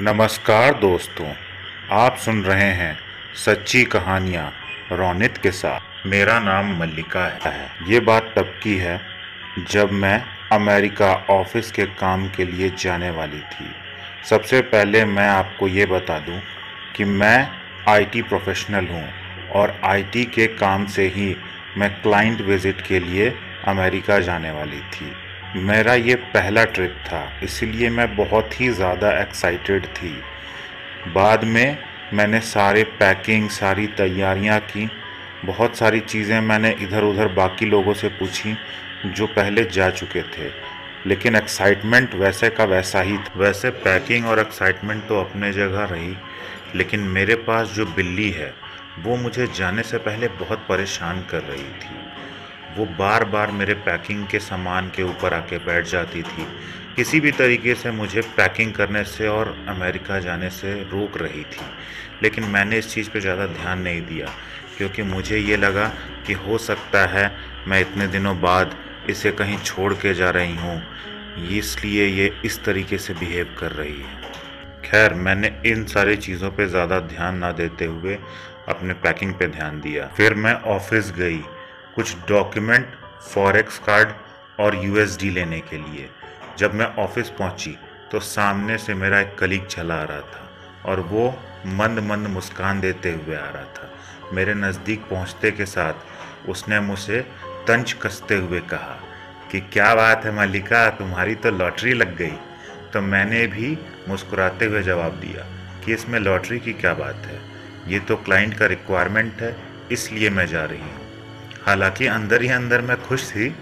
नमस्कार दोस्तों, आप सुन रहे हैं सच्ची कहानियाँ रोनित के साथ। मेरा नाम मल्लिका है। ये बात तब की है जब मैं अमेरिका ऑफिस के काम के लिए जाने वाली थी। सबसे पहले मैं आपको ये बता दूं कि मैं आईटी प्रोफेशनल हूँ और आईटी के काम से ही मैं क्लाइंट विज़िट के लिए अमेरिका जाने वाली थी। मेरा ये पहला ट्रिप था, इसलिए मैं बहुत ही ज़्यादा एक्साइटेड थी। बाद में मैंने सारी तैयारियां की। बहुत सारी चीज़ें मैंने इधर उधर बाकी लोगों से पूछी जो पहले जा चुके थे, लेकिन एक्साइटमेंट वैसे का वैसा ही था। वैसे पैकिंग और एक्साइटमेंट तो अपने जगह रही, लेकिन मेरे पास जो बिल्ली है वो मुझे जाने से पहले बहुत परेशान कर रही थी। वो बार बार मेरे पैकिंग के सामान के ऊपर आके बैठ जाती थी, किसी भी तरीके से मुझे पैकिंग करने से और अमेरिका जाने से रोक रही थी। लेकिन मैंने इस चीज़ पे ज़्यादा ध्यान नहीं दिया, क्योंकि मुझे ये लगा कि हो सकता है मैं इतने दिनों बाद इसे कहीं छोड़ के जा रही हूँ, इसलिए ये इस तरीके से बिहेव कर रही है। खैर, मैंने इन सारी चीज़ों पे ज़्यादा ध्यान ना देते हुए अपने पैकिंग पे ध्यान दिया। फिर मैं ऑफिस गई कुछ डॉक्यूमेंट, फॉरेक्स कार्ड और यूएसडी लेने के लिए। जब मैं ऑफिस पहुंची तो सामने से मेरा एक कलीग चला आ रहा था और वो मंद मंद मुस्कान देते हुए आ रहा था। मेरे नज़दीक पहुंचते के साथ उसने मुझसे तंज कसते हुए कहा कि क्या बात है मल्लिका, तुम्हारी तो लॉटरी लग गई। तो मैंने भी मुस्कुराते हुए जवाब दिया कि इसमें लॉटरी की क्या बात है, ये तो क्लाइंट का रिक्वायरमेंट है, इसलिए मैं जा रही हूँ। हालांकि अंदर ही अंदर मैं खुश थी,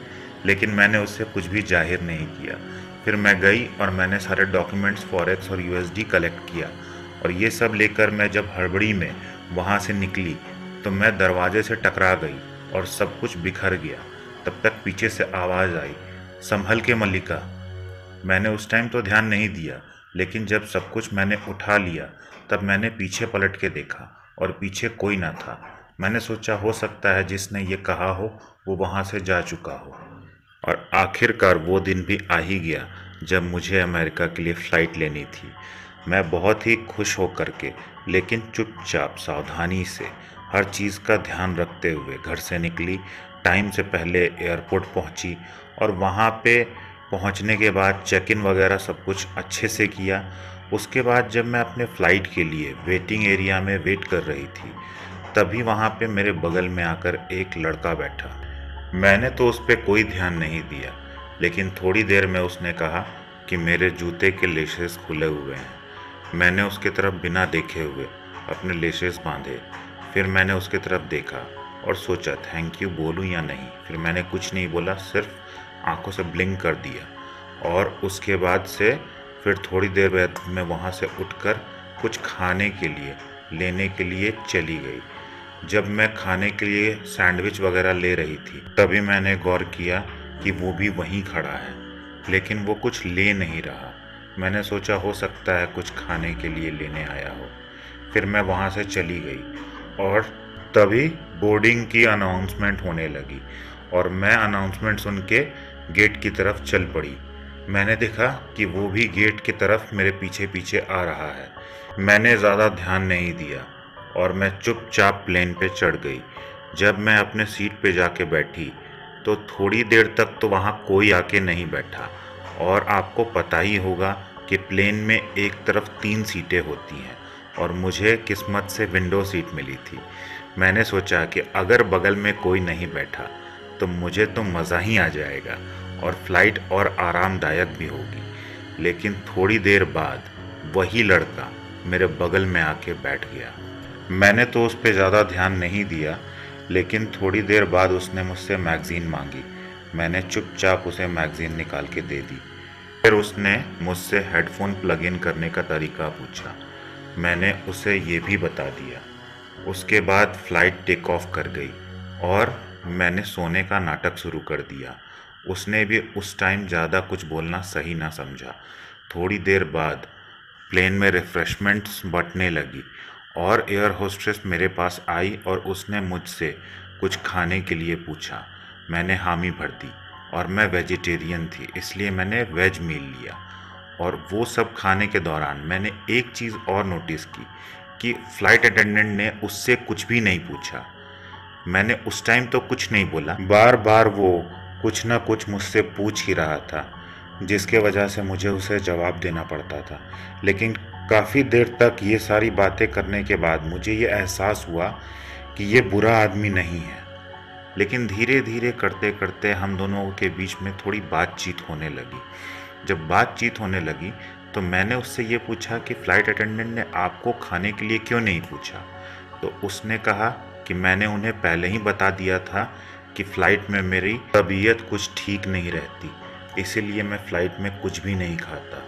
लेकिन मैंने उससे कुछ भी जाहिर नहीं किया। फिर मैं गई और मैंने सारे डॉक्यूमेंट्स, फॉरेक्स और यूएसडी कलेक्ट किया, और ये सब लेकर मैं जब हड़बड़ी में वहाँ से निकली तो मैं दरवाजे से टकरा गई और सब कुछ बिखर गया। तब तक पीछे से आवाज़ आई, संभल के मल्लिका। मैंने उस टाइम तो ध्यान नहीं दिया, लेकिन जब सब कुछ मैंने उठा लिया तब मैंने पीछे पलट के देखा और पीछे कोई ना था। मैंने सोचा हो सकता है जिसने ये कहा हो वो वहाँ से जा चुका हो। और आखिरकार वो दिन भी आ ही गया जब मुझे अमेरिका के लिए फ़्लाइट लेनी थी। मैं बहुत ही खुश होकर के, लेकिन चुपचाप सावधानी से हर चीज़ का ध्यान रखते हुए घर से निकली। टाइम से पहले एयरपोर्ट पहुंची और वहाँ पे पहुंचने के बाद चेक इन वगैरह सब कुछ अच्छे से किया। उसके बाद जब मैं अपने फ़्लाइट के लिए वेटिंग एरिया में वेट कर रही थी, तभी वहाँ पे मेरे बगल में आकर एक लड़का बैठा। मैंने तो उस पर कोई ध्यान नहीं दिया, लेकिन थोड़ी देर में उसने कहा कि मेरे जूते के लेशेस खुले हुए हैं। मैंने उसके तरफ बिना देखे हुए अपने लेशेस बांधे। फिर मैंने उसके तरफ देखा और सोचा थैंक यू बोलूं या नहीं। फिर मैंने कुछ नहीं बोला, सिर्फ आंखों से ब्लिंक कर दिया। और उसके बाद से फिर थोड़ी देर बाद मैं वहाँ से उठकर कुछ खाने के लिए लेने के लिए चली गई। जब मैं खाने के लिए सैंडविच वगैरह ले रही थी, तभी मैंने गौर किया कि वो भी वहीं खड़ा है, लेकिन वो कुछ ले नहीं रहा। मैंने सोचा हो सकता है कुछ खाने के लिए लेने आया हो। फिर मैं वहाँ से चली गई और तभी बोर्डिंग की अनाउंसमेंट होने लगी और मैं अनाउंसमेंट सुन के गेट की तरफ चल पड़ी। मैंने देखा कि वो भी गेट की तरफ मेरे पीछे पीछे आ रहा है। मैंने ज़्यादा ध्यान नहीं दिया और मैं चुपचाप प्लेन पे चढ़ गई। जब मैं अपने सीट पे जाके बैठी तो थोड़ी देर तक तो वहाँ कोई आके नहीं बैठा। और आपको पता ही होगा कि प्लेन में एक तरफ 3 सीटें होती हैं और मुझे किस्मत से विंडो सीट मिली थी। मैंने सोचा कि अगर बगल में कोई नहीं बैठा तो मुझे तो मज़ा ही आ जाएगा और फ्लाइट और आरामदायक भी होगी। लेकिन थोड़ी देर बाद वही लड़का मेरे बगल में आके बैठ गया। मैंने तो उस पर ज़्यादा ध्यान नहीं दिया, लेकिन थोड़ी देर बाद उसने मुझसे मैगज़ीन मांगी। मैंने चुपचाप उसे मैगज़ीन निकाल के दे दी। फिर उसने मुझसे हेडफोन प्लग इन करने का तरीका पूछा। मैंने उसे ये भी बता दिया। उसके बाद फ़्लाइट टेक ऑफ कर गई और मैंने सोने का नाटक शुरू कर दिया। उसने भी उस टाइम ज़्यादा कुछ बोलना सही ना समझा। थोड़ी देर बाद प्लेन में रिफ़्रेशमेंट्स बँटने लगी और एयर होस्टेस मेरे पास आई और उसने मुझसे कुछ खाने के लिए पूछा। मैंने हामी भर दी और मैं वेजिटेरियन थी, इसलिए मैंने वेज मील लिया। और वो सब खाने के दौरान मैंने एक चीज़ और नोटिस की कि फ़्लाइट अटेंडेंट ने उससे कुछ भी नहीं पूछा। मैंने उस टाइम तो कुछ नहीं बोला, बार बार वो कुछ ना कुछ मुझसे पूछ ही रहा था, जिसके वजह से मुझे उसे जवाब देना पड़ता था। लेकिन काफ़ी देर तक ये सारी बातें करने के बाद मुझे ये एहसास हुआ कि ये बुरा आदमी नहीं है। लेकिन धीरे धीरे करते करते हम दोनों के बीच में थोड़ी बातचीत होने लगी। जब बातचीत होने लगी तो मैंने उससे ये पूछा कि फ़्लाइट अटेंडेंट ने आपको खाने के लिए क्यों नहीं पूछा। तो उसने कहा कि मैंने उन्हें पहले ही बता दिया था कि फ़्लाइट में मेरी तबीयत कुछ ठीक नहीं रहती, इसीलिए मैं फ़्लाइट में कुछ भी नहीं खाता,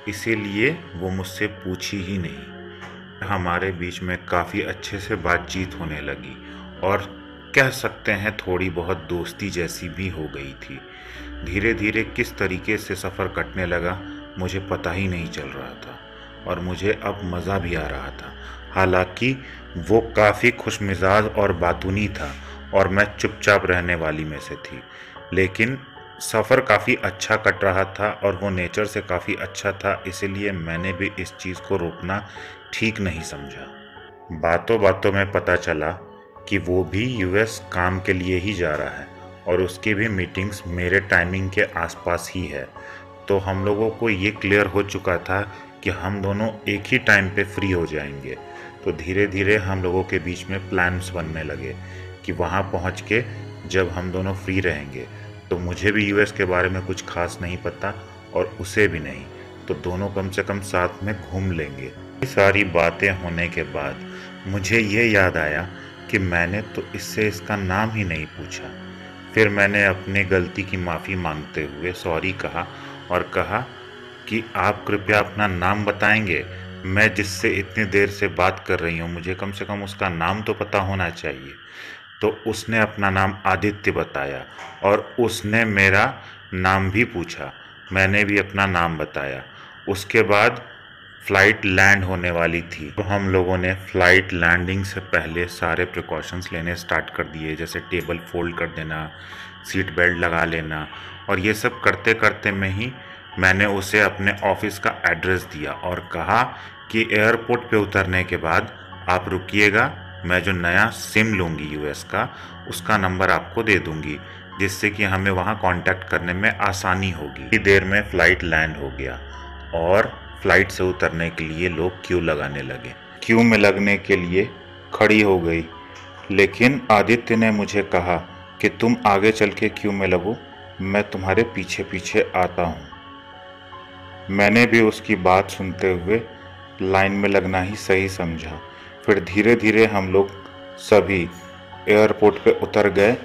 इसीलिए वो मुझसे पूछी ही नहीं। हमारे बीच में काफ़ी अच्छे से बातचीत होने लगी और कह सकते हैं थोड़ी बहुत दोस्ती जैसी भी हो गई थी। धीरे धीरे किस तरीके से सफ़र कटने लगा मुझे पता ही नहीं चल रहा था और मुझे अब मज़ा भी आ रहा था। हालांकि वो काफ़ी खुशमिजाज और बातूनी था और मैं चुपचाप रहने वाली में से थी, लेकिन सफ़र काफ़ी अच्छा कट रहा था और वो नेचर से काफ़ी अच्छा था, इसीलिए मैंने भी इस चीज़ को रोकना ठीक नहीं समझा। बातों बातों में पता चला कि वो भी यूएस काम के लिए ही जा रहा है और उसकी भी मीटिंग्स मेरे टाइमिंग के आसपास ही है। तो हम लोगों को ये क्लियर हो चुका था कि हम दोनों एक ही टाइम पे फ्री हो जाएंगे। तो धीरे धीरे हम लोगों के बीच में प्लान्स बनने लगे कि वहाँ पहुँच के जब हम दोनों फ्री रहेंगे, तो मुझे भी यूएस के बारे में कुछ खास नहीं पता और उसे भी नहीं, तो दोनों कम से कम साथ में घूम लेंगे। ये सारी बातें होने के बाद मुझे ये याद आया कि मैंने तो इससे इसका नाम ही नहीं पूछा। फिर मैंने अपनी गलती की माफ़ी मांगते हुए सॉरी कहा और कहा कि आप कृपया अपना नाम बताएंगे, मैं जिससे इतनी देर से बात कर रही हूँ मुझे कम से कम उसका नाम तो पता होना चाहिए। तो उसने अपना नाम आदित्य बताया और उसने मेरा नाम भी पूछा। मैंने भी अपना नाम बताया। उसके बाद फ़्लाइट लैंड होने वाली थी, तो हम लोगों ने फ़्लाइट लैंडिंग से पहले सारे प्रिकॉशंस लेने स्टार्ट कर दिए, जैसे टेबल फोल्ड कर देना, सीट बेल्ट लगा लेना। और ये सब करते करते में ही मैंने उसे अपने ऑफिस का एड्रेस दिया और कहा कि एयरपोर्ट पे उतरने के बाद आप रुकिएगा, मैं जो नया सिम लूँगी यूएस का, उसका नंबर आपको दे दूँगी, जिससे कि हमें वहाँ कांटेक्ट करने में आसानी होगी। इतनी देर में फ़्लाइट लैंड हो गया और फ़्लाइट से उतरने के लिए लोग क्यू लगाने लगे। क्यू में लगने के लिए खड़ी हो गई, लेकिन आदित्य ने मुझे कहा कि तुम आगे चल के क्यू में लगो, मैं तुम्हारे पीछे पीछे आता हूँ। मैंने भी उसकी बात सुनते हुए लाइन में लगना ही सही समझा। फिर धीरे धीरे हम लोग सभी एयरपोर्ट पे उतर गए।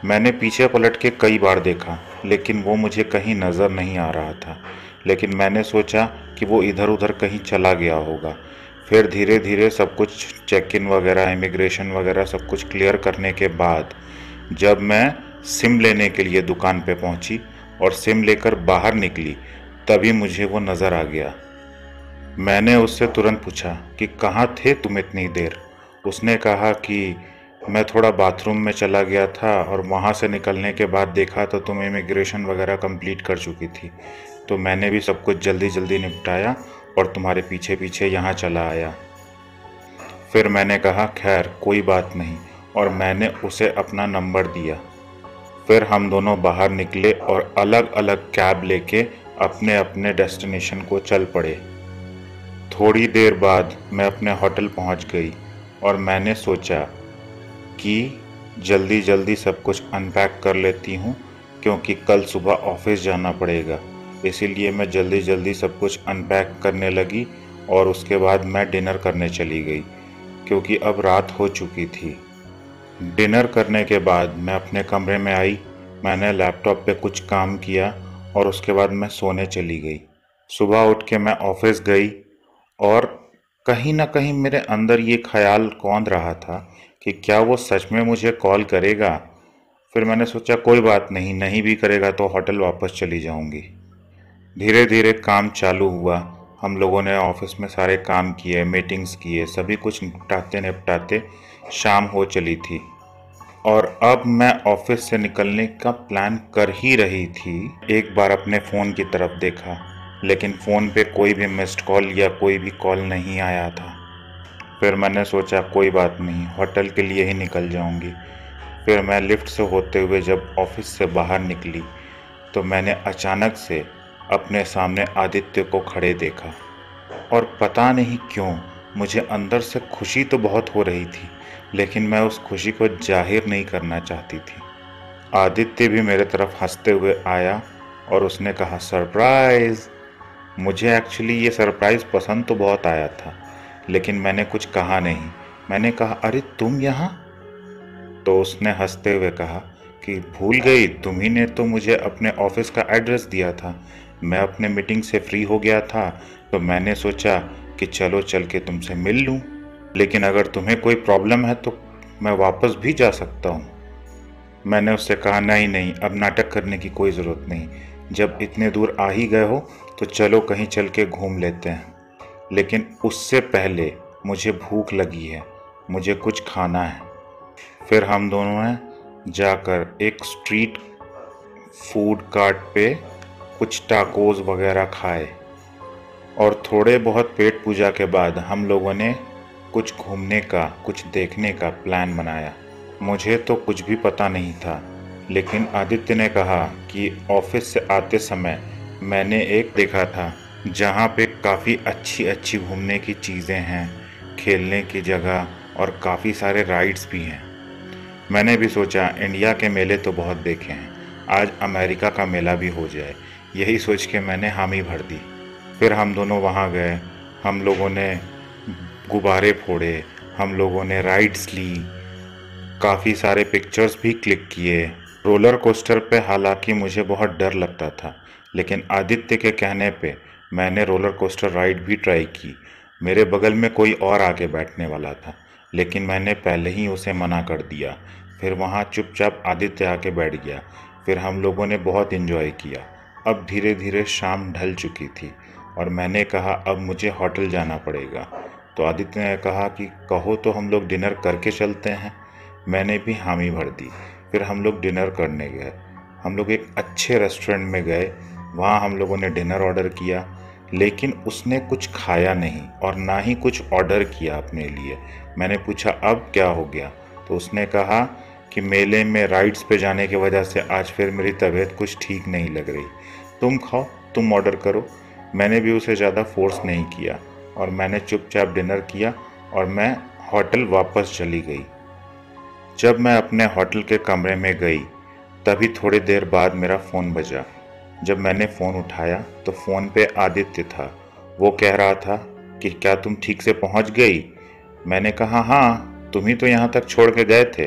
मैंने पीछे पलट के कई बार देखा, लेकिन वो मुझे कहीं नज़र नहीं आ रहा था। लेकिन मैंने सोचा कि वो इधर उधर कहीं चला गया होगा। फिर धीरे धीरे सब कुछ चेक इन वगैरह, इमिग्रेशन वगैरह सब कुछ क्लियर करने के बाद जब मैं सिम लेने के लिए दुकान पे पहुंची और सिम लेकर बाहर निकली, तभी मुझे वो नज़र आ गया। मैंने उससे तुरंत पूछा कि कहाँ थे तुम इतनी देर। उसने कहा कि मैं थोड़ा बाथरूम में चला गया था और वहाँ से निकलने के बाद देखा तो तुम इमिग्रेशन वगैरह कंप्लीट कर चुकी थी, तो मैंने भी सब कुछ जल्दी जल्दी निपटाया और तुम्हारे पीछे पीछे यहाँ चला आया। फिर मैंने कहा खैर कोई बात नहीं, और मैंने उसे अपना नंबर दिया। फिर हम दोनों बाहर निकले और अलग अलग कैब लेके अपने अपने डेस्टिनेशन को चल पड़े। थोड़ी देर बाद मैं अपने होटल पहुंच गई और मैंने सोचा कि जल्दी जल्दी सब कुछ अनपैक कर लेती हूं, क्योंकि कल सुबह ऑफिस जाना पड़ेगा। इसीलिए मैं जल्दी जल्दी सब कुछ अनपैक करने लगी और उसके बाद मैं डिनर करने चली गई, क्योंकि अब रात हो चुकी थी। डिनर करने के बाद मैं अपने कमरे में आई, मैंने लैपटॉप पे कुछ काम किया और उसके बाद मैं सोने चली गई। सुबह उठ के मैं ऑफिस गई और कहीं ना कहीं मेरे अंदर ये ख्याल कौंध रहा था कि क्या वो सच में मुझे कॉल करेगा। फिर मैंने सोचा कोई बात नहीं, नहीं भी करेगा तो होटल वापस चली जाऊंगी। धीरे धीरे काम चालू हुआ। हम लोगों ने ऑफिस में सारे काम किए, मीटिंग्स किए, सभी कुछ निपटाते निपटाते शाम हो चली थी और अब मैं ऑफिस से निकलने का प्लान कर ही रही थी। एक बार अपने फ़ोन की तरफ देखा लेकिन फ़ोन पे कोई भी मिस्ड कॉल या कोई भी कॉल नहीं आया था। फिर मैंने सोचा कोई बात नहीं, होटल के लिए ही निकल जाऊंगी। फिर मैं लिफ्ट से होते हुए जब ऑफिस से बाहर निकली तो मैंने अचानक से अपने सामने आदित्य को खड़े देखा, और पता नहीं क्यों मुझे अंदर से खुशी तो बहुत हो रही थी, लेकिन मैं उस खुशी को जाहिर नहीं करना चाहती थी। आदित्य भी मेरे तरफ हंसते हुए आया और उसने कहा, सरप्राइज़। मुझे एक्चुअली ये सरप्राइज़ पसंद तो बहुत आया था, लेकिन मैंने कुछ कहा नहीं। मैंने कहा, अरे तुम यहाँ? तो उसने हंसते हुए कहा कि भूल गई, तुम्ही ने तो मुझे अपने ऑफिस का एड्रेस दिया था। मैं अपने मीटिंग से फ्री हो गया था तो मैंने सोचा कि चलो चल के तुमसे मिल लूँ, लेकिन अगर तुम्हें कोई प्रॉब्लम है तो मैं वापस भी जा सकता हूँ। मैंने उससे कहा, नहीं नहीं, अब नाटक करने की कोई ज़रूरत नहीं। जब इतने दूर आ ही गए हो तो चलो कहीं चल के घूम लेते हैं, लेकिन उससे पहले मुझे भूख लगी है, मुझे कुछ खाना है। फिर हम दोनों ने जाकर एक स्ट्रीट फूड कार्ट पे कुछ टाकोस वगैरह खाए, और थोड़े बहुत पेट पूजा के बाद हम लोगों ने कुछ घूमने का, कुछ देखने का प्लान बनाया। मुझे तो कुछ भी पता नहीं था, लेकिन आदित्य ने कहा कि ऑफिस से आते समय मैंने एक देखा था जहाँ पे काफ़ी अच्छी अच्छी घूमने की चीज़ें हैं, खेलने की जगह और काफ़ी सारे राइड्स भी हैं। मैंने भी सोचा इंडिया के मेले तो बहुत देखे हैं, आज अमेरिका का मेला भी हो जाए। यही सोच के मैंने हामी भर दी। फिर हम दोनों वहाँ गए, हम लोगों ने गुब्बारे फोड़े, हम लोगों ने राइड्स ली, काफ़ी सारे पिक्चर्स भी क्लिक किए। रोलर कोस्टर पे हालांकि मुझे बहुत डर लगता था, लेकिन आदित्य के कहने पे मैंने रोलर कोस्टर राइड भी ट्राई की। मेरे बगल में कोई और आगे बैठने वाला था, लेकिन मैंने पहले ही उसे मना कर दिया। फिर वहाँ चुपचाप आदित्य आके बैठ गया। फिर हम लोगों ने बहुत इन्जॉय किया। अब धीरे धीरे शाम ढल चुकी थी और मैंने कहा अब मुझे होटल जाना पड़ेगा। तो आदित्य ने कहा कि कहो तो हम लोग डिनर करके चलते हैं। मैंने भी हामी भर दी। फिर हम लोग डिनर करने गए। हम लोग एक अच्छे रेस्टोरेंट में गए, वहाँ हम लोगों ने डिनर ऑर्डर किया, लेकिन उसने कुछ खाया नहीं और ना ही कुछ ऑर्डर किया अपने लिए। मैंने पूछा अब क्या हो गया, तो उसने कहा कि मेले में राइड्स पे जाने की वजह से आज फिर मेरी तबीयत कुछ ठीक नहीं लग रही, तुम खाओ, तुम ऑर्डर करो। मैंने भी उसे ज़्यादा फोर्स नहीं किया और मैंने चुपचाप डिनर किया और मैं होटल वापस चली गई। जब मैं अपने होटल के कमरे में गई तभी थोड़ी देर बाद मेरा फ़ोन बजा। जब मैंने फ़ोन उठाया तो फ़ोन पे आदित्य था। वो कह रहा था कि क्या तुम ठीक से पहुंच गई? मैंने कहा हाँ, तुम ही तो यहाँ तक छोड़ के गए थे।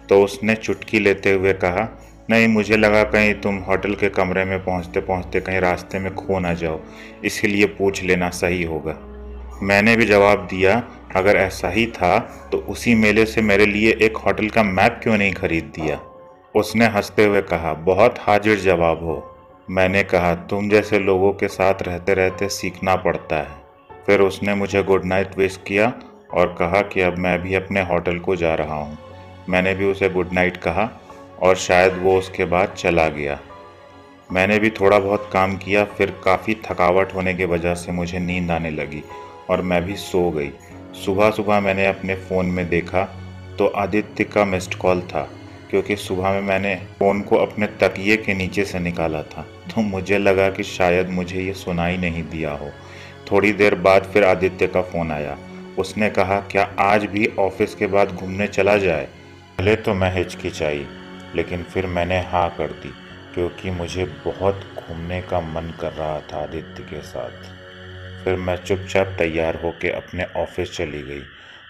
तो उसने चुटकी लेते हुए कहा, नहीं, मुझे लगा कहीं तुम होटल के कमरे में पहुँचते पहुँचते कहीं रास्ते में खो ना जाओ, इसीलिए पूछ लेना सही होगा। मैंने भी जवाब दिया, अगर ऐसा ही था तो उसी मेले से मेरे लिए एक होटल का मैप क्यों नहीं खरीद दिया? उसने हंसते हुए कहा, बहुत हाजिर जवाब हो। मैंने कहा, तुम जैसे लोगों के साथ रहते रहते सीखना पड़ता है। फिर उसने मुझे गुड नाइट विश किया और कहा कि अब मैं भी अपने होटल को जा रहा हूँ। मैंने भी उसे गुड नाइट कहा और शायद वो उसके बाद चला गया। मैंने भी थोड़ा बहुत काम किया, फिर काफ़ी थकावट होने की वजह से मुझे नींद आने लगी और मैं भी सो गई। सुबह सुबह मैंने अपने फ़ोन में देखा तो आदित्य का मिस्ड कॉल था, क्योंकि सुबह में मैंने फ़ोन को अपने तकिए के नीचे से निकाला था, तो मुझे लगा कि शायद मुझे ये सुनाई नहीं दिया हो। थोड़ी देर बाद फिर आदित्य का फ़ोन आया। उसने कहा, क्या आज भी ऑफिस के बाद घूमने चला जाए? पहले तो मैं हिचकिचाई, लेकिन फिर मैंने हाँ कर दी, क्योंकि मुझे बहुत घूमने का मन कर रहा था आदित्य के साथ। फिर मैं चुपचाप तैयार होकर अपने ऑफिस चली गई।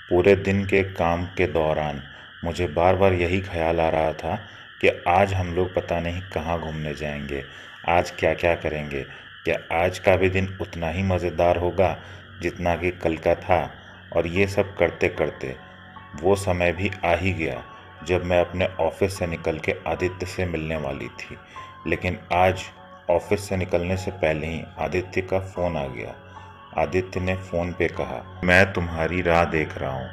पूरे दिन के काम के दौरान मुझे बार बार यही ख्याल आ रहा था कि आज हम लोग पता नहीं कहाँ घूमने जाएंगे, आज क्या क्या करेंगे, क्या आज का भी दिन उतना ही मज़ेदार होगा जितना कि कल का था। और ये सब करते करते वो समय भी आ ही गया जब मैं अपने ऑफिस से निकल के आदित्य से मिलने वाली थी। लेकिन आज ऑफिस से निकलने से पहले ही आदित्य का फ़ोन आ गया। आदित्य ने फ़ोन पे कहा, मैं तुम्हारी राह देख रहा हूँ,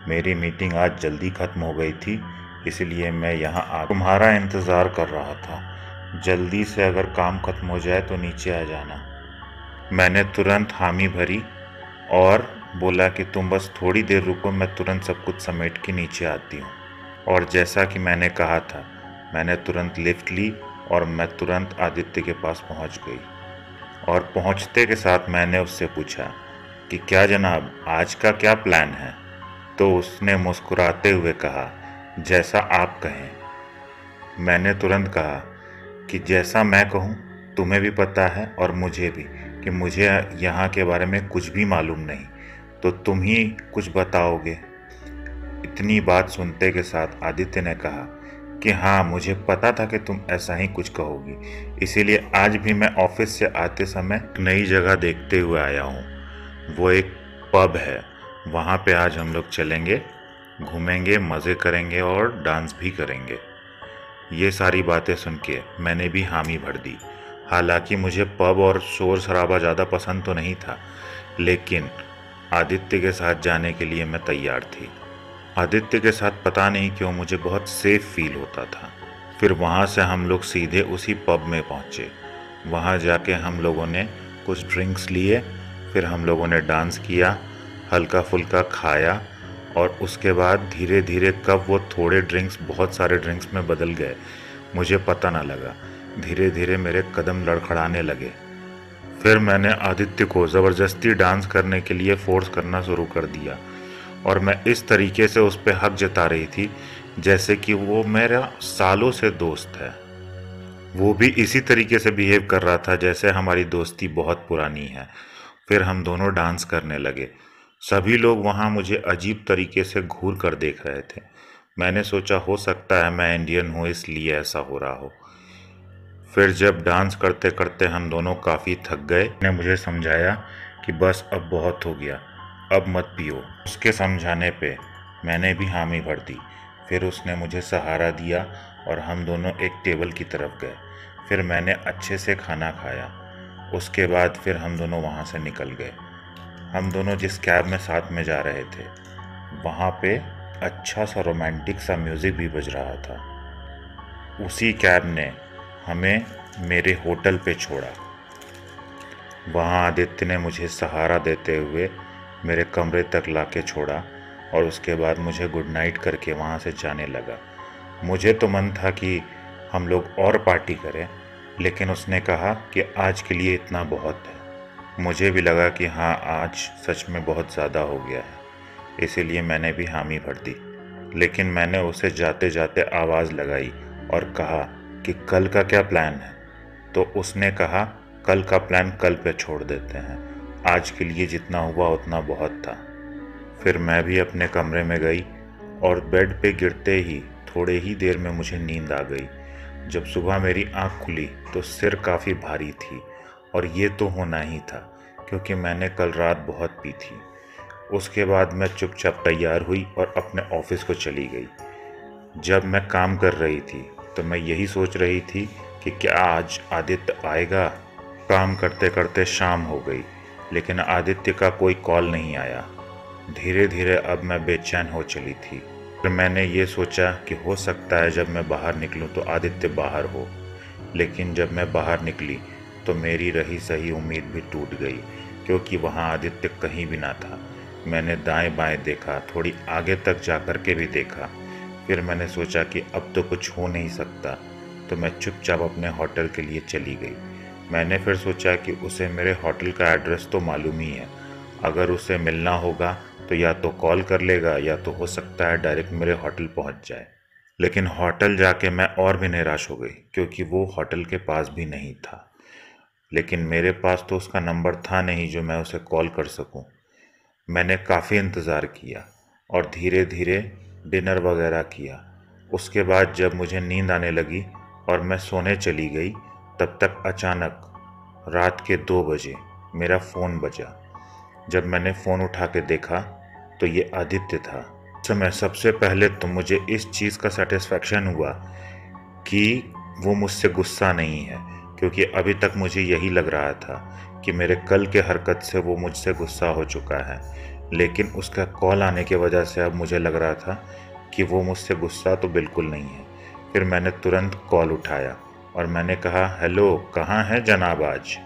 मेरी मीटिंग आज जल्दी ख़त्म हो गई थी, इसलिए मैं यहाँ आ तुम्हारा इंतज़ार कर रहा था। जल्दी से अगर काम ख़त्म हो जाए तो नीचे आ जाना। मैंने तुरंत हामी भरी और बोला कि तुम बस थोड़ी देर रुको, मैं तुरंत सब कुछ समेट के नीचे आती हूँ। और जैसा कि मैंने कहा था, मैंने तुरंत लिफ्ट ली और मैं तुरंत आदित्य के पास पहुँच गई। और पहुँचते के साथ मैंने उससे पूछा कि क्या जनाब, आज का क्या प्लान है? तो उसने मुस्कुराते हुए कहा, जैसा आप कहें। मैंने तुरंत कहा कि जैसा मैं कहूँ, तुम्हें भी पता है और मुझे भी, कि मुझे यहाँ के बारे में कुछ भी मालूम नहीं, तो तुम ही कुछ बताओगे। इतनी बात सुनते के साथ आदित्य ने कहा कि हाँ, मुझे पता था कि तुम ऐसा ही कुछ कहोगी, इसीलिए आज भी मैं ऑफिस से आते समय एक नई जगह देखते हुए आया हूँ। वो एक पब है, वहाँ पे आज हम लोग चलेंगे, घूमेंगे, मज़े करेंगे और डांस भी करेंगे। ये सारी बातें सुन के मैंने भी हामी भर दी। हालांकि मुझे पब और शोर शराबा ज़्यादा पसंद तो नहीं था, लेकिन आदित्य के साथ जाने के लिए मैं तैयार थी। आदित्य के साथ पता नहीं क्यों मुझे बहुत सेफ फील होता था। फिर वहाँ से हम लोग सीधे उसी पब में पहुँचे। वहाँ जाके हम लोगों ने कुछ ड्रिंक्स लिए, फिर हम लोगों ने डांस किया, हल्का फुल्का खाया, और उसके बाद धीरे धीरे कब वो थोड़े ड्रिंक्स बहुत सारे ड्रिंक्स में बदल गए मुझे पता ना लगा। धीरे धीरे मेरे कदम लड़खड़ाने लगे। फिर मैंने आदित्य को ज़बरदस्ती डांस करने के लिए फोर्स करना शुरू कर दिया, और मैं इस तरीके से उस पर हक जता रही थी जैसे कि वो मेरा सालों से दोस्त है। वो भी इसी तरीके से बिहेव कर रहा था जैसे हमारी दोस्ती बहुत पुरानी है। फिर हम दोनों डांस करने लगे। सभी लोग वहाँ मुझे अजीब तरीके से घूर कर देख रहे थे। मैंने सोचा हो सकता है मैं इंडियन हूँ इसलिए ऐसा हो रहा हो। फिर जब डांस करते करते हम दोनों काफ़ी थक गए, ने मुझे समझाया कि बस अब बहुत हो गया, अब मत पियो। उसके समझाने पे मैंने भी हामी भर दी। फिर उसने मुझे सहारा दिया और हम दोनों एक टेबल की तरफ गए। फिर मैंने अच्छे से खाना खाया। उसके बाद फिर हम दोनों वहाँ से निकल गए। हम दोनों जिस कैब में साथ में जा रहे थे, वहाँ पे अच्छा सा रोमांटिक सा म्यूज़िक भी बज रहा था। उसी कैब ने हमें मेरे होटल पे छोड़ा। वहाँ आदित्य ने मुझे सहारा देते हुए मेरे कमरे तक लाके छोड़ा और उसके बाद मुझे गुड नाइट करके वहाँ से जाने लगा। मुझे तो मन था कि हम लोग और पार्टी करें, लेकिन उसने कहा कि आज के लिए इतना बहुत है। मुझे भी लगा कि हाँ, आज सच में बहुत ज़्यादा हो गया है, इसीलिए मैंने भी हामी भर दी। लेकिन मैंने उसे जाते जाते आवाज़ लगाई और कहा कि कल का क्या प्लान है? तो उसने कहा कल का प्लान कल पे छोड़ देते हैं, आज के लिए जितना हुआ उतना बहुत था। फिर मैं भी अपने कमरे में गई और बेड पे गिरते ही थोड़े ही देर में मुझे नींद आ गई। जब सुबह मेरी आँख खुली तो सिर काफ़ी भारी थी, और ये तो होना ही था क्योंकि मैंने कल रात बहुत पी थी। उसके बाद मैं चुपचाप तैयार हुई और अपने ऑफिस को चली गई। जब मैं काम कर रही थी तो मैं यही सोच रही थी कि क्या आज आदित्य आएगा। काम करते करते शाम हो गई, लेकिन आदित्य का कोई कॉल नहीं आया। धीरे धीरे अब मैं बेचैन हो चली थी। फिर मैंने ये सोचा कि हो सकता है जब मैं बाहर निकलूं तो आदित्य बाहर हो। लेकिन जब मैं बाहर निकली तो मेरी रही सही उम्मीद भी टूट गई, क्योंकि वहाँ आदित्य कहीं भी ना था। मैंने दाएं बाएं देखा, थोड़ी आगे तक जा कर के भी देखा। फिर मैंने सोचा कि अब तो कुछ हो नहीं सकता, तो मैं चुपचाप अपने होटल के लिए चली गई। मैंने फिर सोचा कि उसे मेरे होटल का एड्रेस तो मालूम ही है, अगर उसे मिलना होगा तो या तो कॉल कर लेगा या तो हो सकता है डायरेक्ट मेरे होटल पहुंच जाए। लेकिन होटल जाके मैं और भी निराश हो गई, क्योंकि वो होटल के पास भी नहीं था। लेकिन मेरे पास तो उसका नंबर था नहीं जो मैं उसे कॉल कर सकूं। मैंने काफ़ी इंतज़ार किया और धीरे धीरे डिनर वगैरह किया। उसके बाद जब मुझे नींद आने लगी और मैं सोने चली गई, तब तक अचानक रात के 2 बजे मेरा फ़ोन बजा। जब मैंने फ़ोन उठा के देखा तो ये आदित्य था। उस समय सबसे पहले तो मुझे इस चीज़ का सेटिस्फैक्शन हुआ कि वो मुझसे गुस्सा नहीं है, क्योंकि अभी तक मुझे यही लग रहा था कि मेरे कल के हरकत से वो मुझसे गुस्सा हो चुका है। लेकिन उसका कॉल आने की वजह से अब मुझे लग रहा था कि वो मुझसे गुस्सा तो बिल्कुल नहीं है। फिर मैंने तुरंत कॉल उठाया और मैंने कहा, हेलो, कहाँ हैं जनाब आज?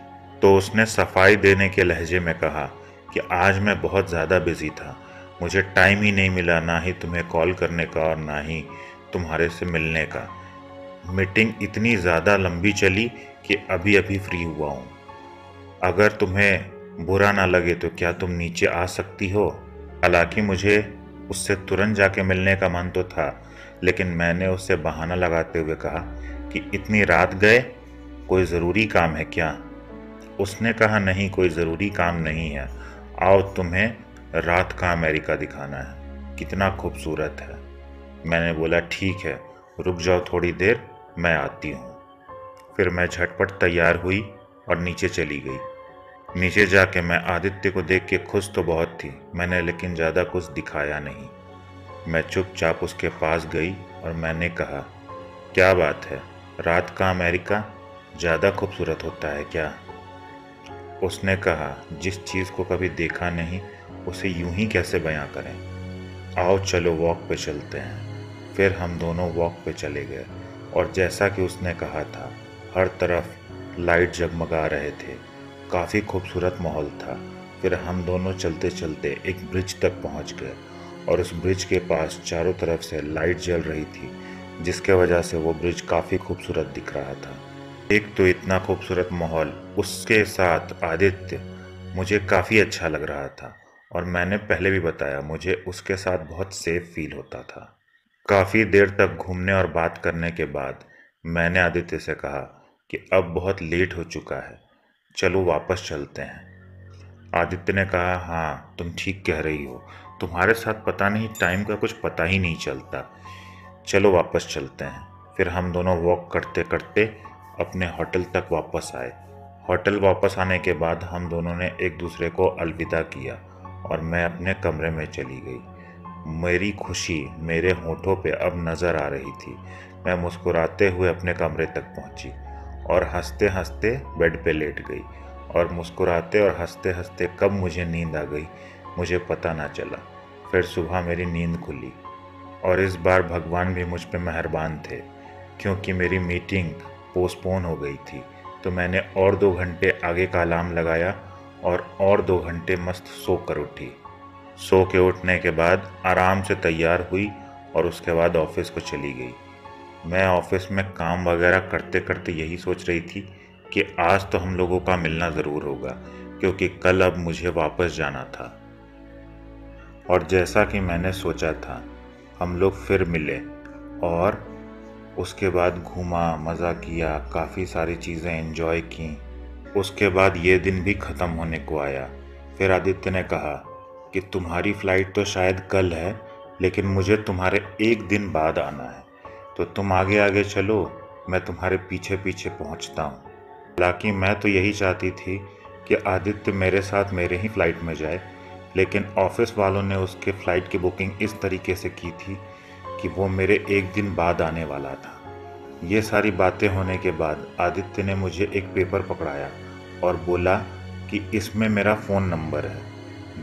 तो उसने सफाई देने के लहजे में कहा कि आज मैं बहुत ज़्यादा बिजी था, मुझे टाइम ही नहीं मिला, ना ही तुम्हें कॉल करने का और ना ही तुम्हारे से मिलने का। मीटिंग इतनी ज़्यादा लंबी चली कि अभी अभी फ्री हुआ हूँ। अगर तुम्हें बुरा ना लगे तो क्या तुम नीचे आ सकती हो? हालांकि मुझे उससे तुरंत जाके मिलने का मन तो था, लेकिन मैंने उससे बहाना लगाते हुए कहा कि इतनी रात गए, कोई ज़रूरी काम है क्या? उसने कहा नहीं, कोई ज़रूरी काम नहीं है, आओ तुम्हें रात का अमेरिका दिखाना है, कितना खूबसूरत है। मैंने बोला ठीक है, रुक जाओ थोड़ी देर, मैं आती हूँ। फिर मैं झटपट तैयार हुई और नीचे चली गई। नीचे जाके मैं आदित्य को देख के खुश तो बहुत थी, मैंने लेकिन ज़्यादा कुछ दिखाया नहीं। मैं चुपचाप उसके पास गई और मैंने कहा, क्या बात है, रात का अमेरिका ज़्यादा खूबसूरत होता है क्या? उसने कहा, जिस चीज़ को कभी देखा नहीं उसे यूं ही कैसे बयां करें। आओ चलो वॉक पे चलते हैं। फिर हम दोनों वॉक पे चले गए और जैसा कि उसने कहा था, हर तरफ लाइट जगमगा रहे थे, काफ़ी खूबसूरत माहौल था। फिर हम दोनों चलते चलते एक ब्रिज तक पहुंच गए और उस ब्रिज के पास चारों तरफ से लाइट जल रही थी, जिसके वजह से वो ब्रिज काफ़ी खूबसूरत दिख रहा था। एक तो इतना खूबसूरत माहौल, उसके साथ आदित्य, मुझे काफ़ी अच्छा लग रहा था। और मैंने पहले भी बताया, मुझे उसके साथ बहुत सेफ फील होता था। काफ़ी देर तक घूमने और बात करने के बाद मैंने आदित्य से कहा कि अब बहुत लेट हो चुका है, चलो वापस चलते हैं। आदित्य ने कहा, हाँ तुम ठीक कह रही हो, तुम्हारे साथ पता नहीं टाइम का कुछ पता ही नहीं चलता, चलो वापस चलते हैं। फिर हम दोनों वॉक करते करते अपने होटल तक वापस आए। होटल वापस आने के बाद हम दोनों ने एक दूसरे को अलविदा किया और मैं अपने कमरे में चली गई। मेरी खुशी मेरे होठों पे अब नज़र आ रही थी। मैं मुस्कुराते हुए अपने कमरे तक पहुंची और हंसते हंसते बेड पे लेट गई। और मुस्कुराते और हंसते हंसते कब मुझे नींद आ गई मुझे पता ना चला। फिर सुबह मेरी नींद खुली और इस बार भगवान भी मुझ पे मेहरबान थे, क्योंकि मेरी मीटिंग पोस्टपोन हो गई थी। तो मैंने और 2 घंटे आगे का अलार्म लगाया और 2 घंटे मस्त सो कर उठी। सो के उठने के बाद आराम से तैयार हुई और उसके बाद ऑफिस को चली गई। मैं ऑफिस में काम वगैरह करते करते यही सोच रही थी कि आज तो हम लोगों का मिलना ज़रूर होगा, क्योंकि कल अब मुझे वापस जाना था। और जैसा कि मैंने सोचा था, हम लोग फिर मिले और उसके बाद घूमा, मज़ा किया, काफ़ी सारी चीज़ें एंजॉय की। उसके बाद ये दिन भी ख़त्म होने को आया। फिर आदित्य ने कहा कि तुम्हारी फ़्लाइट तो शायद कल है, लेकिन मुझे तुम्हारे एक दिन बाद आना है, तो तुम आगे आगे चलो, मैं तुम्हारे पीछे पीछे पहुंचता हूँ। हालांकि मैं तो यही चाहती थी कि आदित्य मेरे साथ मेरे ही फ़्लाइट में जाए, लेकिन ऑफिस वालों ने उसके फ़्लाइट की बुकिंग इस तरीके से की थी कि वो मेरे एक दिन बाद आने वाला था। ये सारी बातें होने के बाद आदित्य ने मुझे एक पेपर पकड़ाया और बोला कि इसमें मेरा फ़ोन नंबर है,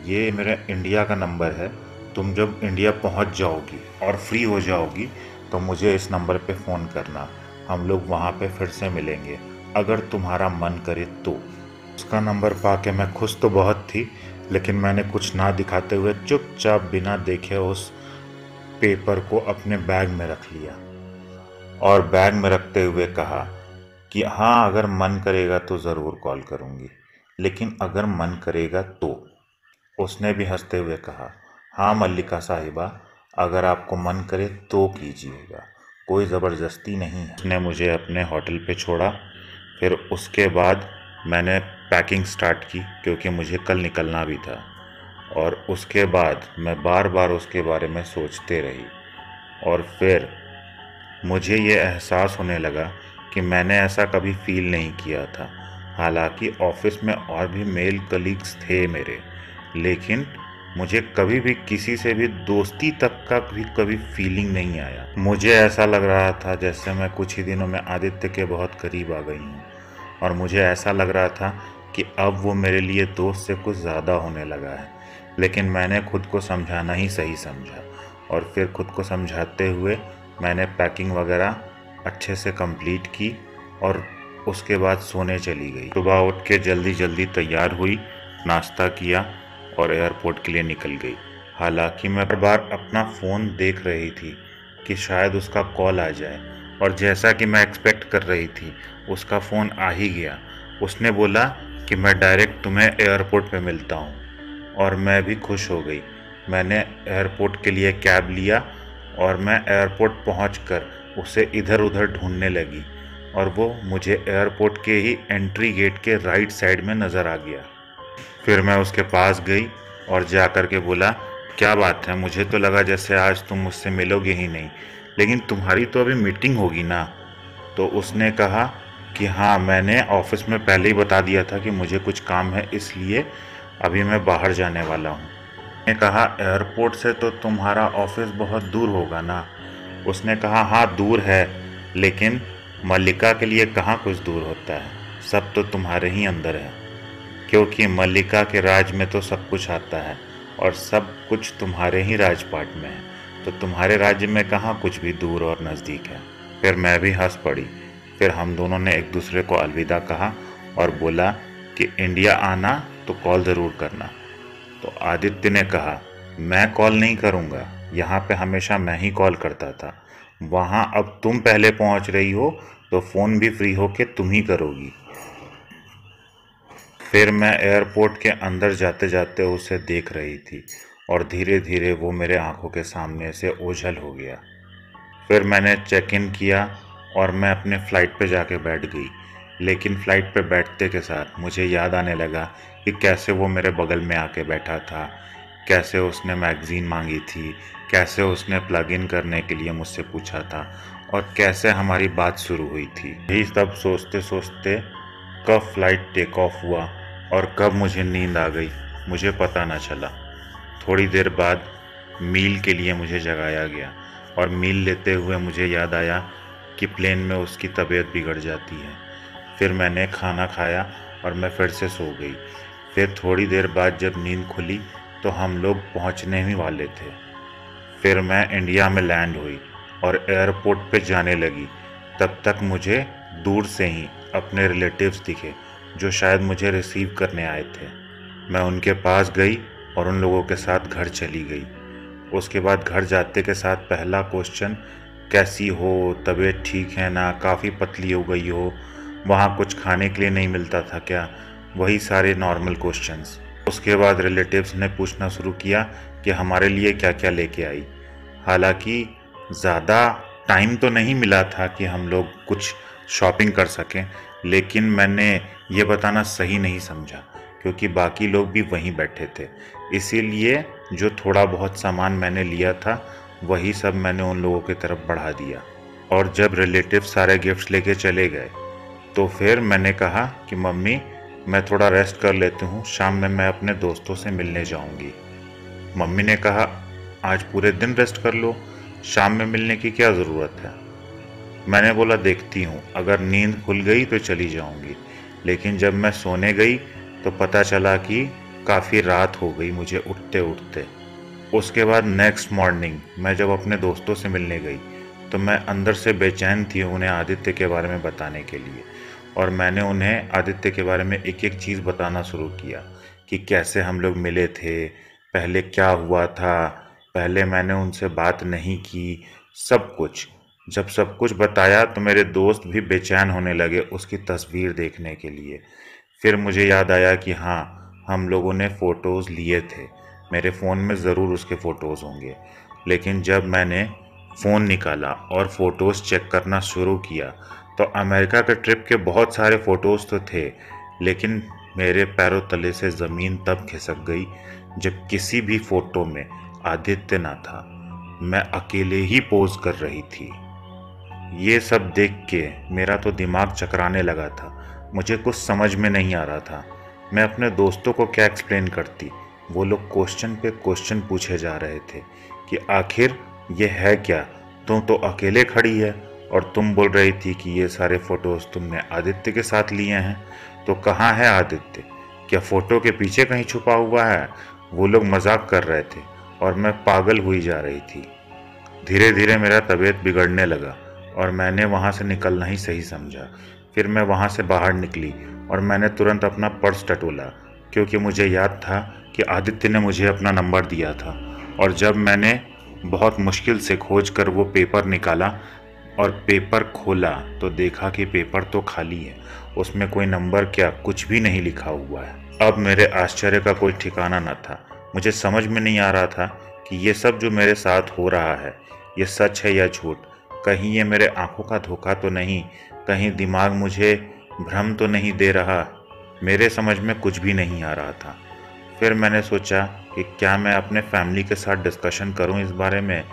ये मेरा इंडिया का नंबर है, तुम जब इंडिया पहुंच जाओगी और फ्री हो जाओगी तो मुझे इस नंबर पे फ़ोन करना, हम लोग वहाँ पे फिर से मिलेंगे, अगर तुम्हारा मन करे तो। उसका नंबर पाके मैं खुश तो बहुत थी, लेकिन मैंने कुछ ना दिखाते हुए चुपचाप बिना देखे उस पेपर को अपने बैग में रख लिया और बैग में रखते हुए कहा कि हाँ, अगर मन करेगा तो ज़रूर कॉल करूँगी, लेकिन अगर मन करेगा तो। उसने भी हंसते हुए कहा, हाँ मल्लिका साहिबा, अगर आपको मन करे तो कीजिएगा, कोई ज़बरदस्ती नहीं है। उसने मुझे अपने होटल पे छोड़ा। फिर उसके बाद मैंने पैकिंग स्टार्ट की, क्योंकि मुझे कल निकलना भी था। और उसके बाद मैं बार बार उसके बारे में सोचते रही और फिर मुझे ये एहसास होने लगा कि मैंने ऐसा कभी फील नहीं किया था। हालांकि ऑफिस में और भी मेल कलीग्स थे मेरे, लेकिन मुझे कभी भी किसी से भी दोस्ती तक का भी कभी फीलिंग नहीं आया। मुझे ऐसा लग रहा था जैसे मैं कुछ ही दिनों में आदित्य के बहुत करीब आ गई हूँ, और मुझे ऐसा लग रहा था कि अब वो मेरे लिए दोस्त से कुछ ज़्यादा होने लगा है। लेकिन मैंने खुद को समझाना ही सही समझा, और फिर खुद को समझाते हुए मैंने पैकिंग वगैरह अच्छे से कंप्लीट की और उसके बाद सोने चली गई। सुबह उठ के जल्दी जल्दी तैयार हुई, नाश्ता किया और एयरपोर्ट के लिए निकल गई। हालांकि मैं बार बार अपना फ़ोन देख रही थी कि शायद उसका कॉल आ जाए, और जैसा कि मैं एक्सपेक्ट कर रही थी उसका फ़ोन आ ही गया। उसने बोला कि मैं डायरेक्ट तुम्हें एयरपोर्ट पे मिलता हूँ, और मैं भी खुश हो गई। मैंने एयरपोर्ट के लिए कैब लिया और मैं एयरपोर्ट पहुंचकर उसे इधर उधर ढूंढने लगी, और वो मुझे एयरपोर्ट के ही एंट्री गेट के राइट साइड में नज़र आ गया। फिर मैं उसके पास गई और जा कर के बोला, क्या बात है, मुझे तो लगा जैसे आज तुम मुझसे मिलोगे ही नहीं, लेकिन तुम्हारी तो अभी मीटिंग होगी ना। तो उसने कहा कि हाँ, मैंने ऑफिस में पहले ही बता दिया था कि मुझे कुछ काम है, इसलिए अभी मैं बाहर जाने वाला हूँ। मैंने कहा, एयरपोर्ट से तो तुम्हारा ऑफिस बहुत दूर होगा ना। उसने कहा, हाँ दूर है, लेकिन मल्लिका के लिए कहाँ कुछ दूर होता है, सब तो तुम्हारे ही अंदर है, क्योंकि मल्लिका के राज में तो सब कुछ आता है और सब कुछ तुम्हारे ही राजपाट में है, तो तुम्हारे राज्य में कहाँ कुछ भी दूर और नज़दीक है। फिर मैं भी हंस पड़ी। फिर हम दोनों ने एक दूसरे को अलविदा कहा और बोला कि इंडिया आना तो कॉल ज़रूर करना। तो आदित्य ने कहा, मैं कॉल नहीं करूँगा, यहाँ पे हमेशा मैं ही कॉल करता था, वहाँ अब तुम पहले पहुँच रही हो तो फ़ोन भी फ्री होके तुम ही करोगी। फिर मैं एयरपोर्ट के अंदर जाते जाते उसे देख रही थी और धीरे धीरे वो मेरे आंखों के सामने से ओझल हो गया। फिर मैंने चेक इन किया और मैं अपने फ़्लाइट पे जाके बैठ गई। लेकिन फ़्लाइट पे बैठते के साथ मुझे याद आने लगा कि कैसे वो मेरे बगल में आके बैठा था, कैसे उसने मैगज़ीन मांगी थी, कैसे उसने प्लग इन करने के लिए मुझसे पूछा था, और कैसे हमारी बात शुरू हुई थी। यही सब सोचते सोचते कब फ़्लाइट टेक ऑफ हुआ और कब मुझे नींद आ गई मुझे पता न चला। थोड़ी देर बाद मील के लिए मुझे जगाया गया और मील लेते हुए मुझे याद आया कि प्लेन में उसकी तबीयत बिगड़ जाती है। फिर मैंने खाना खाया और मैं फिर से सो गई। फिर थोड़ी देर बाद जब नींद खुली तो हम लोग पहुंचने ही वाले थे। फिर मैं इंडिया में लैंड हुई और एयरपोर्ट पे जाने लगी। तब तक मुझे दूर से ही अपने रिलेटिव्स दिखे जो शायद मुझे रिसीव करने आए थे। मैं उनके पास गई और उन लोगों के साथ घर चली गई। उसके बाद घर जाते के साथ पहला क्वेश्चन, कैसी हो, तबीयत ठीक है ना, काफ़ी पतली हो गई हो, वहाँ कुछ खाने के लिए नहीं मिलता था क्या, वही सारे नॉर्मल क्वेश्चंस। उसके बाद रिलेटिव्स ने पूछना शुरू किया कि हमारे लिए क्या क्या लेके आई। हालांकि ज़्यादा टाइम तो नहीं मिला था कि हम लोग कुछ शॉपिंग कर सकें, लेकिन मैंने ये बताना सही नहीं समझा क्योंकि बाकी लोग भी वहीं बैठे थे। इसीलिए जो थोड़ा बहुत सामान मैंने लिया था वही सब मैंने उन लोगों की तरफ बढ़ा दिया। और जब रिलेटिव सारे गिफ्ट्स लेके चले गए तो फिर मैंने कहा कि मम्मी, मैं थोड़ा रेस्ट कर लेती हूँ, शाम में मैं अपने दोस्तों से मिलने जाऊँगी। मम्मी ने कहा, आज पूरे दिन रेस्ट कर लो, शाम में मिलने की क्या ज़रूरत है। मैंने बोला, देखती हूँ, अगर नींद खुल गई तो चली जाऊँगी। लेकिन जब मैं सोने गई तो पता चला कि काफ़ी रात हो गई मुझे उठते उठते। उसके बाद नेक्स्ट मॉर्निंग मैं जब अपने दोस्तों से मिलने गई तो मैं अंदर से बेचैन थी उन्हें आदित्य के बारे में बताने के लिए, और मैंने उन्हें आदित्य के बारे में एक एक चीज़ बताना शुरू किया कि कैसे हम लोग मिले थे, पहले क्या हुआ था, पहले मैंने उनसे बात नहीं की, सब कुछ। जब सब कुछ बताया तो मेरे दोस्त भी बेचैन होने लगे उसकी तस्वीर देखने के लिए। फिर मुझे याद आया कि हाँ, हम लोगों ने फ़ोटोज़ लिए थे, मेरे फ़ोन में ज़रूर उसके फ़ोटोज़ होंगे। लेकिन जब मैंने फ़ोन निकाला और फ़ोटोज़ चेक करना शुरू किया तो अमेरिका के ट्रिप के बहुत सारे फ़ोटोज़ तो थे, लेकिन मेरे पैरों तले से ज़मीन तब खिसक गई जब किसी भी फ़ोटो में आदित्य ना था, मैं अकेले ही पोज़ कर रही थी। ये सब देख के मेरा तो दिमाग चकराने लगा था, मुझे कुछ समझ में नहीं आ रहा था। मैं अपने दोस्तों को क्या एक्सप्लेन करती, वो लोग क्वेश्चन पे क्वेश्चन पूछे जा रहे थे कि आखिर ये है क्या, तुम तो अकेले खड़ी है और तुम बोल रही थी कि ये सारे फ़ोटोज़ तुमने आदित्य के साथ लिए हैं, तो कहाँ है आदित्य, क्या फ़ोटो के पीछे कहीं छुपा हुआ है। वो लोग मजाक कर रहे थे और मैं पागल हुई जा रही थी। धीरे धीरे मेरा तबीयत बिगड़ने लगा और मैंने वहाँ से निकलना ही सही समझा। फिर मैं वहाँ से बाहर निकली और मैंने तुरंत अपना पर्स टटोला, क्योंकि मुझे याद था कि आदित्य ने मुझे अपना नंबर दिया था। और जब मैंने बहुत मुश्किल से खोज कर वो पेपर निकाला और पेपर खोला तो देखा कि पेपर तो खाली है, उसमें कोई नंबर क्या कुछ भी नहीं लिखा हुआ है। अब मेरे आश्चर्य का कोई ठिकाना न था। मुझे समझ में नहीं आ रहा था कि ये सब जो मेरे साथ हो रहा है ये सच है या झूठ। कहीं ये मेरे आंखों का धोखा तो नहीं, कहीं दिमाग मुझे भ्रम तो नहीं दे रहा। मेरे समझ में कुछ भी नहीं आ रहा था। फिर मैंने सोचा कि क्या मैं अपने फैमिली के साथ डिस्कशन करूं इस बारे में,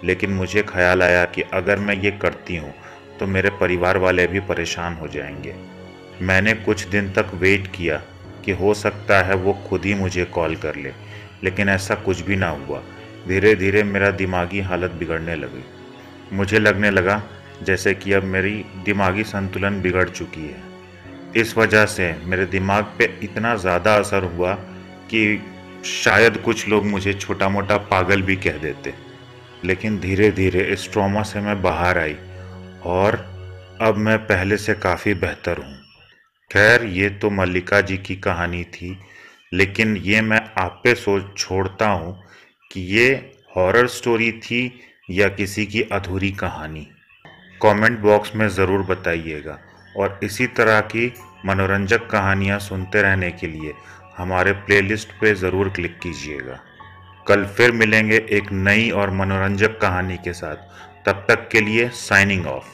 लेकिन मुझे ख्याल आया कि अगर मैं ये करती हूँ तो मेरे परिवार वाले भी परेशान हो जाएंगे। मैंने कुछ दिन तक वेट किया कि हो सकता है वो खुद ही मुझे कॉल कर ले, लेकिन ऐसा कुछ भी ना हुआ। धीरे धीरे मेरा दिमागी हालत बिगड़ने लगी। मुझे लगने लगा जैसे कि अब मेरी दिमागी संतुलन बिगड़ चुकी है। इस वजह से मेरे दिमाग पे इतना ज़्यादा असर हुआ कि शायद कुछ लोग मुझे छोटा मोटा पागल भी कह देते। लेकिन धीरे धीरे इस ट्रॉमा से मैं बाहर आई और अब मैं पहले से काफ़ी बेहतर हूँ। खैर, ये तो मल्लिका जी की कहानी थी, लेकिन ये मैं आप पे सोच छोड़ता हूँ कि ये हॉरर स्टोरी थी या किसी की अधूरी कहानी। कमेंट बॉक्स में ज़रूर बताइएगा और इसी तरह की मनोरंजक कहानियाँ सुनते रहने के लिए हमारे प्लेलिस्ट पे ज़रूर क्लिक कीजिएगा। कल फिर मिलेंगे एक नई और मनोरंजक कहानी के साथ। तब तक के लिए साइनिंग ऑफ।